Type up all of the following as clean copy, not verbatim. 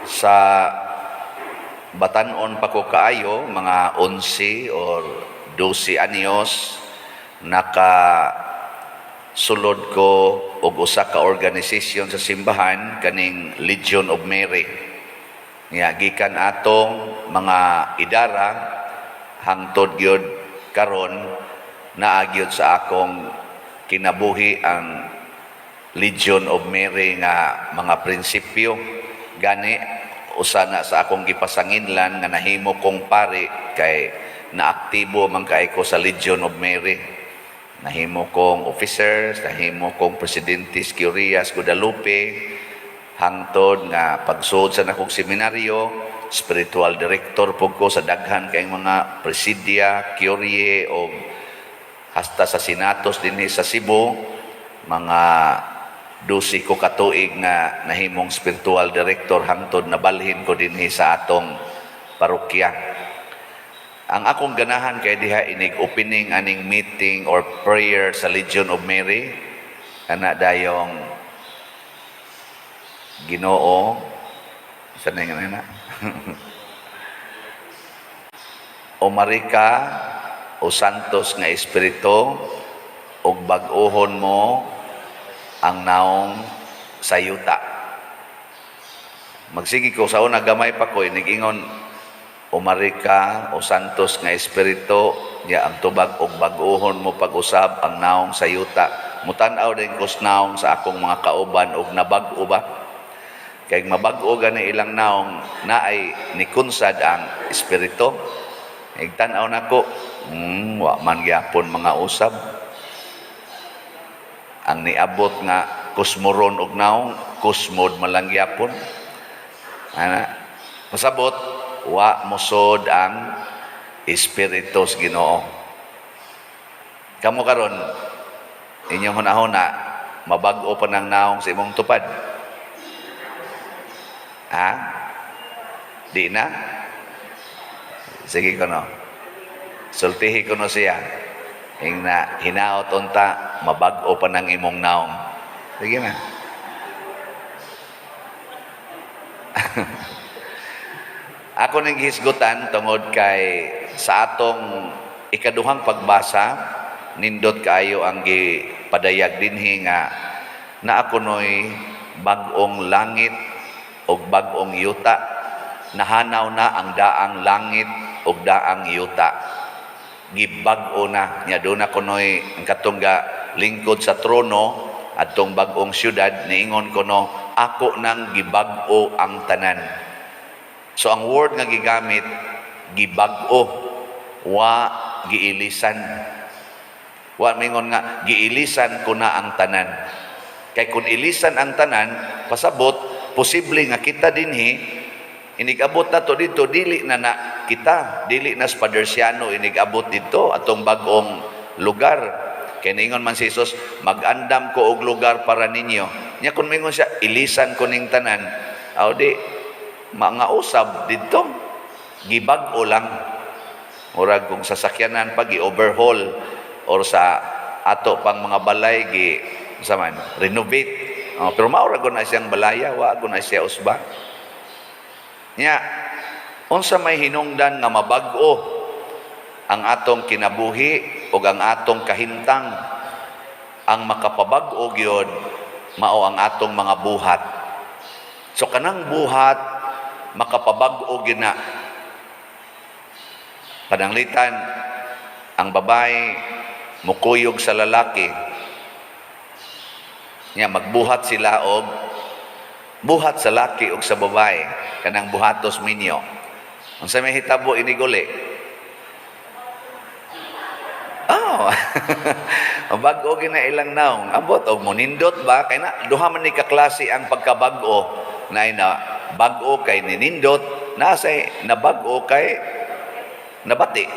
Sa batanon pa ko kaayo, mga 11 or 12 anyos, sulod ko og usa ka organisasyon sa simbahan kaning Legion of Mary. Nga gikan atong mga idara hangtod gyud karon naa gyud sa akong kinabuhi ang Legion of Mary nga mga prinsipyo. Gani usa na sa akong gipasanginlan nga nahimo kong pari kay naaktibo man kay ko sa Legion of Mary. Nahimo kong officers, nahimo kong Presidente Escurias Guadalupe, hangtod nga pagsuod sa nakong seminaryo, spiritual director po ko sa daghan kay mga presidia, curie o hasta sa sinatos dinhi sa Cebu, mga 12 ko katuig nga nahimong spiritual director hangtod nabalhin ko dinhi sa atong parokya. Ang akong ganahan kay diha inig opening aning meeting or prayer sa Legion of Mary, ana dayong Ginoo sanay nga na o marika o santos nga espiritu og bag-ohon mo ang naong sayuta. Magsigi ko sa una gamay pa ko inig-ingon o marika o santos nga espiritu ya ang tubag og bag-ohon mo pag-usab ang naong sayuta. Mutan-aw din ko naong sa akong mga kauban og nabag-o ba kay mabag-o gani ilang naong naay nikunsad ang espiritu. Igtan-aw nako wa man gyapon mga usab ang niabot nga kusmoron og naong kusmod malang gyapon ana masabot wa mosod ang espiritus Ginoo. Kamo karon inyong hunahuna mabag-o pa ng naong sa imong tupad, ha? Di na? Sige ko no, sultihi ko no siya ing na hinaot unta mabag-o pa ng imong naong. Sige na. Ako ning hisgutan tungod kay sa atong ikaduhang pagbasa nindot kaayo ang gipadayag dinhi nga na ako noy bag-ong langit ug bag-ong yuta, nahanaw na ang daang langit ug daang yuta. Gibag-o na nya do na kunoy ang katungga lingkod sa trono adtong bag-ong syudad niingon kuno ako nang gibag-o ang tanan. So ang word nga gigamit gibag-o wa giilisan. Wa mingon nga giilisan ko na ang tanan. Kay kung ilisan ang tanan pasabot posible nga kita dinhi inigabot na to dito dili na kita dili na Spadersiano inigabot dito atong bag-ong lugar. Kay ningon man si Jesus mag-andam ko og lugar para ninyo. Nya kun mingon siya ilisan ko ning tanan aw di mga usab dito gibag-o lang murag kung sasakyanan pa gi-overhaul or sa ato pang mga balay gi saman renovate. Pero maura ko na siyang balaya wa ko na siya usba nya unsa may hinungdan nga mabag-o ang atong kinabuhi ug ang atong kahintang. Ang makapabag-o gyud mao ang atong mga buhat. So kanang buhat makapabag-o gina. Pananglitan ang babae mukuyog sa lalaki. Nya magbuhat sila og buhat sa laki og sa babae kanang buhatos minyo. Unsa may hitabo iniguli? Oh. Bag-o gina ilang naong. Ambot og monindot ba kay na duha man ni ka klase ang pagkabag-o na bag-o kay ninindot nasay nabag-o kay nabati.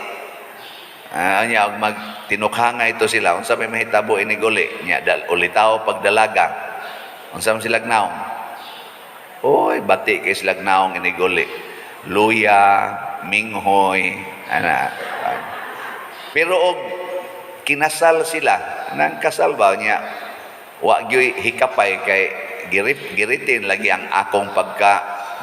Anya og magtinukhanga ito sila unsa may mahitabo iniguli nya ulitaw pagdalaga unsa man sila naong. Oy bati kay sila naong iniguli luya minghoy ana. Pero og kinasal sila nang kasal ba niya wa gyoy hikapay kay giritin lagi ang akong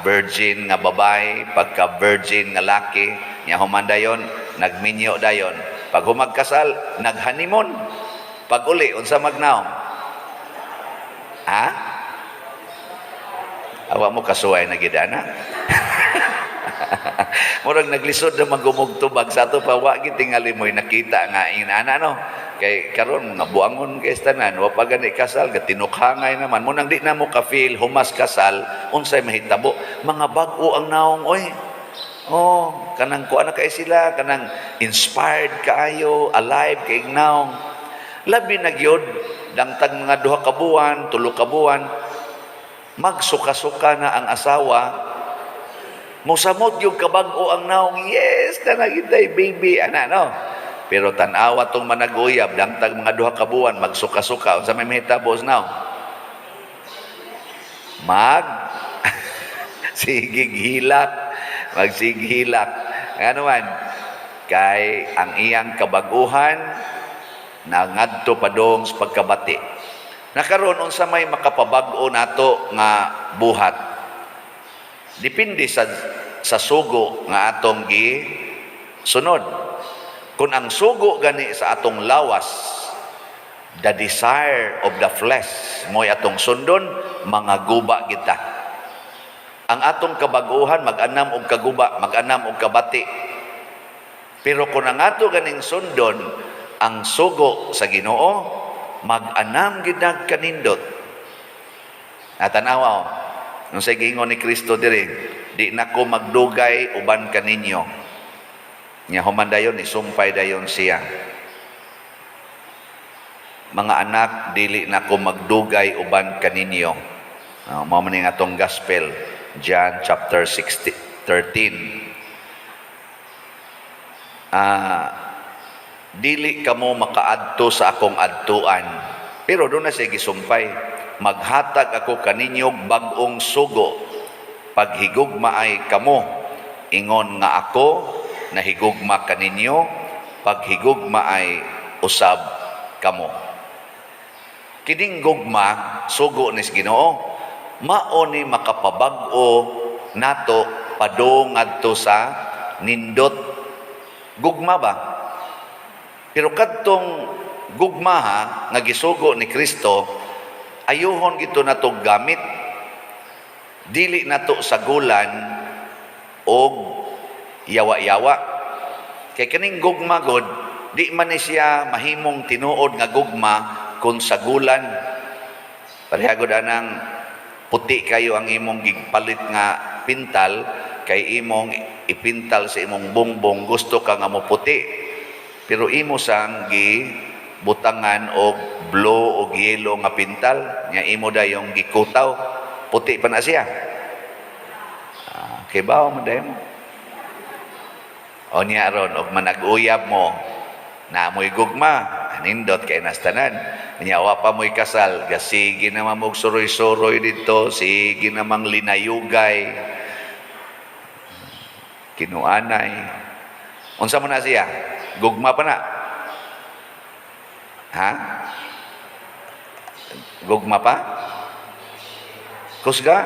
virgin nga babae, pagka virgin nga laki, nya human dayon nagminyo dayon. Pag humagkasal, naghanimon. Pag uli, unsa magnaw? Ha? Awa mo kasuway na gidana. Murag naglisod na magumugtubag sa ato pa wa gid tingali mo'y nakita nga inana no. Kay karon nga buangon kay tanan wa pa gani kasal ga tinukhangay naman mo nang di na mo ka feel humas kasal unsay mahitabo mga bag-o ang naong oy. Oh, kanang kuan na kay sila kanang inspired kaayo, alive kay naong. Labi na gyud dangtag mga 2 ka buwan, 3 ka buwan magsuka-suka na ang asawa. Musamot yung kabag-o ang naong, yes, na nagitay, baby, ana, no? Pero tanawa tong managuyab, dangtag mga 2 ka buwan, magsuka-suka. Sa may mahitabo, now? Sigighilak. Magsighilak. Ano man? Kay ang iyang kabaguhan, nangadto padong sa pagkabati. Nakaroon, unsa may makapabag-o nato nga buhat. Depende sa sugo nga atong sunod. Kung ang sugo gani sa atong lawas, the desire of the flesh mo'y atong sundon, mga guba kita. Ang atong kabaguhan, mag-anam og kaguba, mag-anam og kabati. Pero kung ang ato ganing sundon, ang sugo sa Ginoo, mag-anam ginag kanindot. Natanawa nung sa gingon ni Kristo diri, di na ko magdugay uban kaninyo. Nya human dayon isumpay dayon siya. Mga anak, dili na ko magdugay uban kaninyo. Mao man ning atong gospel, John chapter 13. Dili kamo makaadto sa akong adtuan. Pero doon na siya gisumpay. Maghatag ako kaninyong bag-ong sugo. Paghigugma ay kamo. Ingon nga ako, nahigugma kaninyo. Paghigugma ay usab kamo. Kining gugma, sugo ni Ginoo, mao ni makapabag-o nato padong adto sa nindot. Gugma ba? Pero kadtong gugma nga gisugo ni Kristo, ayuhon gito nato gamit. Dili nato sagulan og yawa-yawa. Kay kaning gugma god, di man ni siya mahimong tinuod nga gugma kung sagulan. Pareha gud anang puti kayo ang imong gigpalit nga pintal, kay imong ipintal sa imong bongbong, gusto ka nga mo puti. Pero imo sang butangan og blow og yelo nga pintal, nya imo dayong gikutaw, puti pa na siya. Kay bawo mo dayon. O niya ron, og manag-uyab mo, na mo'y gugma, nindot kay nastanan. Nya wa pa mo'y kasal, sige naman mong suroy-suroy dito, sige namang linayugay, kinuanay. Unsa mo na siya? Gugma pa na. Ha? Gugma pa? Kusga?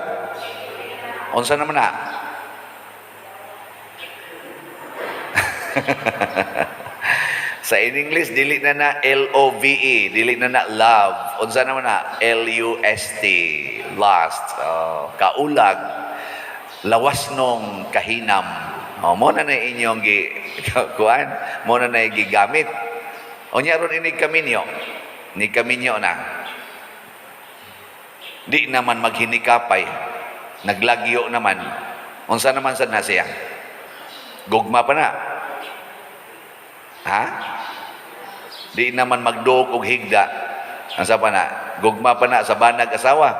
Unsa naman na? Sa in English, dili na na L-O-V-E, dili na na love. Unsa naman na? L-U-S-T, lust, kaulag, lawas nung kahinam. Mo na inyong kuan, mo na gigamit. O niya ron inig kaminyo. Ni kaminyo na. Di naman maghinikapay. Naglagyo naman. Unsa naman sa nasiya? Gugma pa na. Ha? Di naman magduog og higda. Unsa pa na? Gugma pa na sa banag asawa.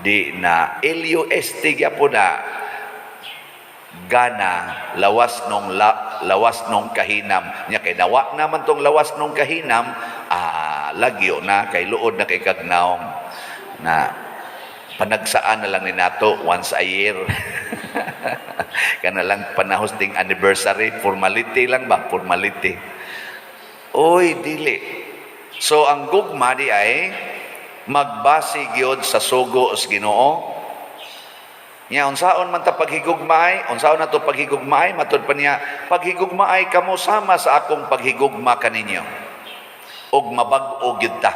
Di na. L-U-S-T po na. Gana, lawas nung kahinam. Nya kay dawa naman tong lawas nung kahinam, lagyo na kay luod na kay kagnaong na panagsaan na lang ni nato once a year. Kana lang panahos ding anniversary, formality lang ba? Formality. Oy, dili. So ang gugma di ay magbase gyud sa sugo sa Ginoo. Nya unsaon man ta paghigugmaay, unsaon nato paghigugmaay, matud pa niya, paghigugmaay kamo sama sa akong paghigugma kaninyo. Ug mabag-o gyud ta,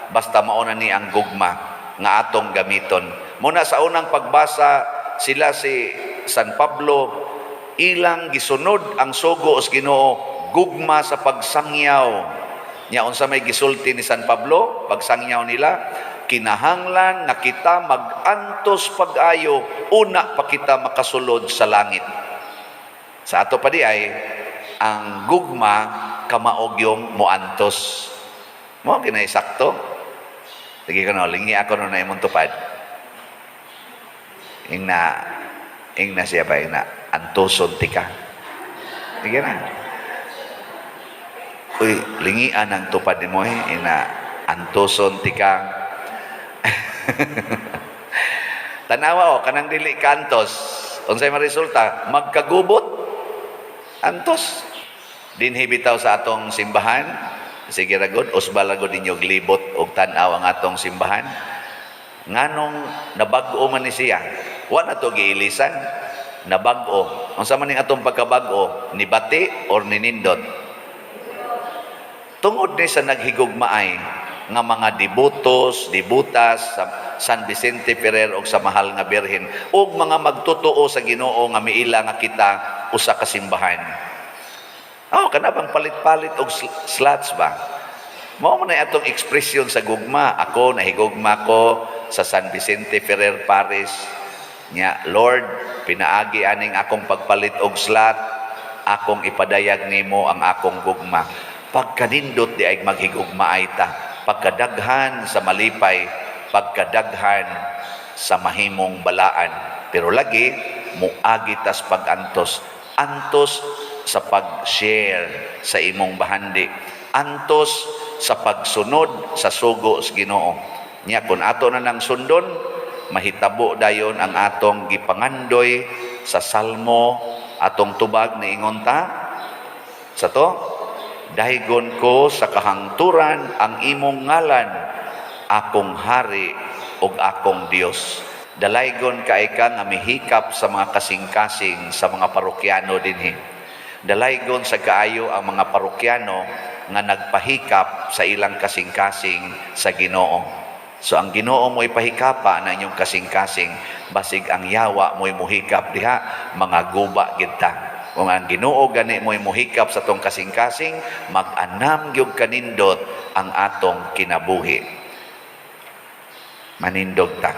basta mao na ni ang gugma nga atong gamiton. Muna sa unang pagbasa, sila si San Pablo, ilang gisunod ang sugo sa Ginoo, gugma sa pagsangyaw. Nya unsa may gisulti ni San Pablo, pagsangyaw nila, kinahanglan nga kita mag-antos pag-ayo, una pa kita makasulod sa langit. Sa ato pa di ay, ang gugma kamaog yung moantos. Mo kinaisakto. Sige ko no, lingi ako no na imong tupad. Ing na siya ba, ing na antoson tika. Sige na. Uy, lingian ang tupad mo ing na antoson tika. Tanawa kanang dili kantos. Unsay maresulta? Magkagubot. Antos. Dinhi bitaw sa atong simbahan. Sige ragod, usbal ragod ninyo glibot og tan-aw ang atong simbahan. Nganong nabag-o man ni siya. Wa na to giilisan. Nabag-o. Unsa man ning atong pagkabag-o? Nibati or ninindot? Tungod ni sa naghigugmaay nga mga debutos, debutas sa San Vicente Ferrer o sa Mahal nga Birhen o mga magtotoo sa Ginoo nga miila nga kita usa ka simbahan. Kana bang palit-palit og slots ba? Mao man ay atong ekspresyon sa gugma. Ako nahigugma ko sa San Vicente Ferrer Paris. Nya, Lord, pinaagi aning akong pagpalit og slot, akong ipadayag nimo ang akong gugma. Pagkanindot di ay maghigugmaay ta. Pagkadaghan sa malipay, pagkadaghan sa mahimong balaan. Pero lagi, muagi tas pag-antos. Antos sa pag-share sa imong bahandi. Antos sa pagsunod sa sugo sa Ginoo. Nya, kung ato na nang sundon, mahitabo dayon ang atong gipangandoy sa salmo, atong tubag ni ingon ta. Sa to, daygon ko sa kahangturan ang imong ngalan, akong hari ug akong Dios. Dalaygon kay ka nga mihikap sa mga kasing-kasing sa mga parokyano dinhi. Dalaygon sa kaayo ang mga parokyano nga nagpahikap sa ilang kasing-kasing sa Ginoo. So ang Ginoo mo ipahikapa na inyong kasing-kasing, basig ang yawa mo muhikap diha, mga guba gid ta. Kung ang Ginoo gani mo muhikap sa tong kasing-kasing, mag-anam gyud kanindot ang atong kinabuhi. Manindog ta.